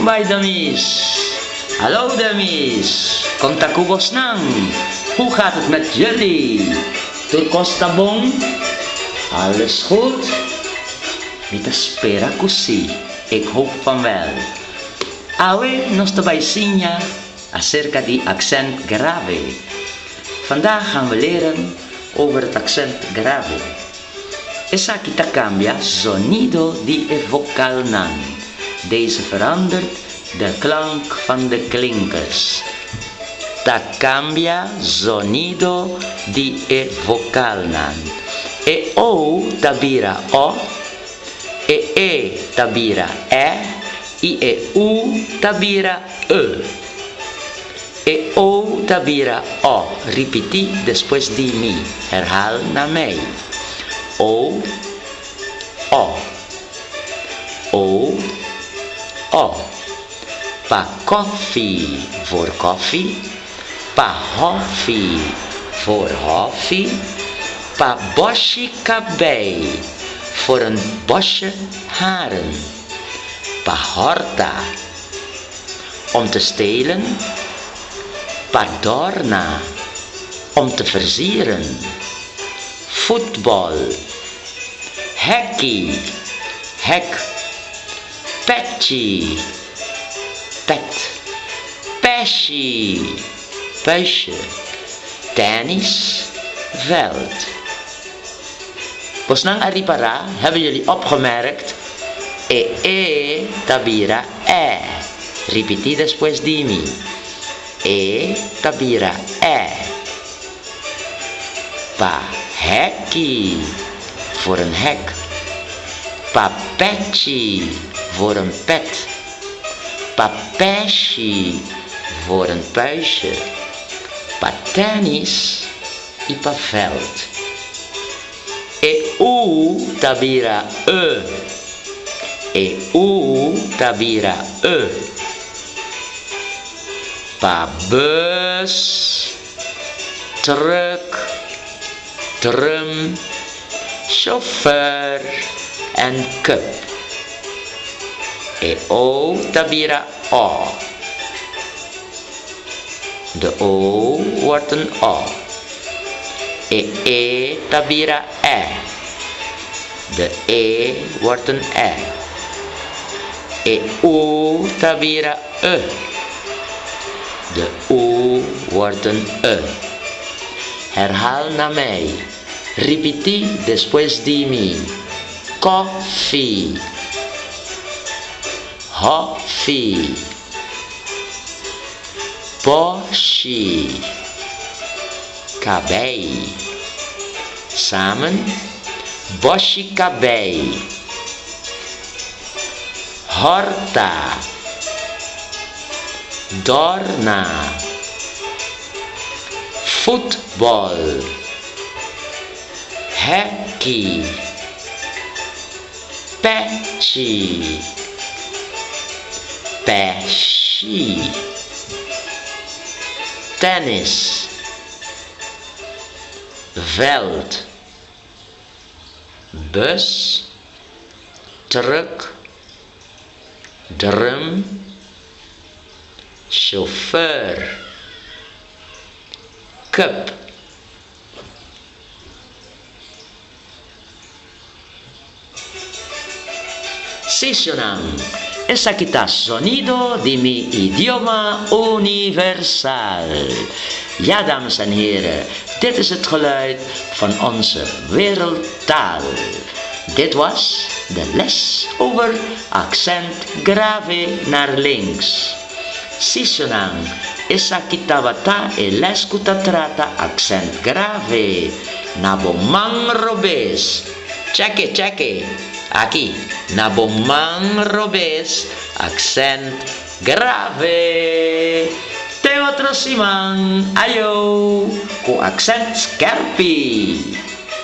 Welkom bij Damies. Hallo Damies. Contact Nang. Hoe gaat het met jullie? Turcos tabong? Alles goed? Kita spera kusi. Ik hoop van wel. Awe nos tabaysinya acerca di accent grave. Vandaag gaan we leren over het accent grave. Esa kita cambia sonido di e vocal nan. Deze verandert de klank van de klinkers. Ta cambia sonido di e vocal nan. E o tabira o. E tabira e. I e u tabira e. E o tabira o. Ripeti después di mi. Herhaal na mij. O. O. O. O. Pa koffie voor koffie. Pa hoffie voor hoffie. Pa bosje kabei voor een bosje haren. Pa horta om te stelen. Pa dorna om te versieren. Voetbal. Hekkie. Hek. Petje. Pet. Pesje. Puisje. Tennis. Veld. Posnang aripara, hebben jullie opgemerkt? E tabira e. Ripeti después di mi. E tabira e. Pa hekkie voor een hek. Pa petje voor een pet. Pa pesje voor een puisje. Pa tennis i pa veld. E u tabira e. E u tabira e. Pa bus, truck, drum, chauffeur en cup. E o tabira o. De o wordt een o. E tabira e. De e wordt een e. E u tabira e. De u wordt een e. Herhaal na mij. Ripeti después di mi. Koffie. Hoffie. Bosje. Kabei. Samen. Bosje kabei. Horta. Dorna. Voetbal. Hekkie. Petje. Pesje. Tennis. Veld. Bus. Truck. Drum. Chauffeur. Cup. Sesionang. Esa kita sonido di mi idioma universal. Ja, dames en heren, dit is het geluid van onze wereldtaal. Dit was de les over accent grave naar links. Sesionang. Esa kita bata e les kutatrata accent grave. Nabomang robes. Cheque. Aquí. Nabomang robes. Accent grave. Te otro simang. Ayo. Ku accent skerpi.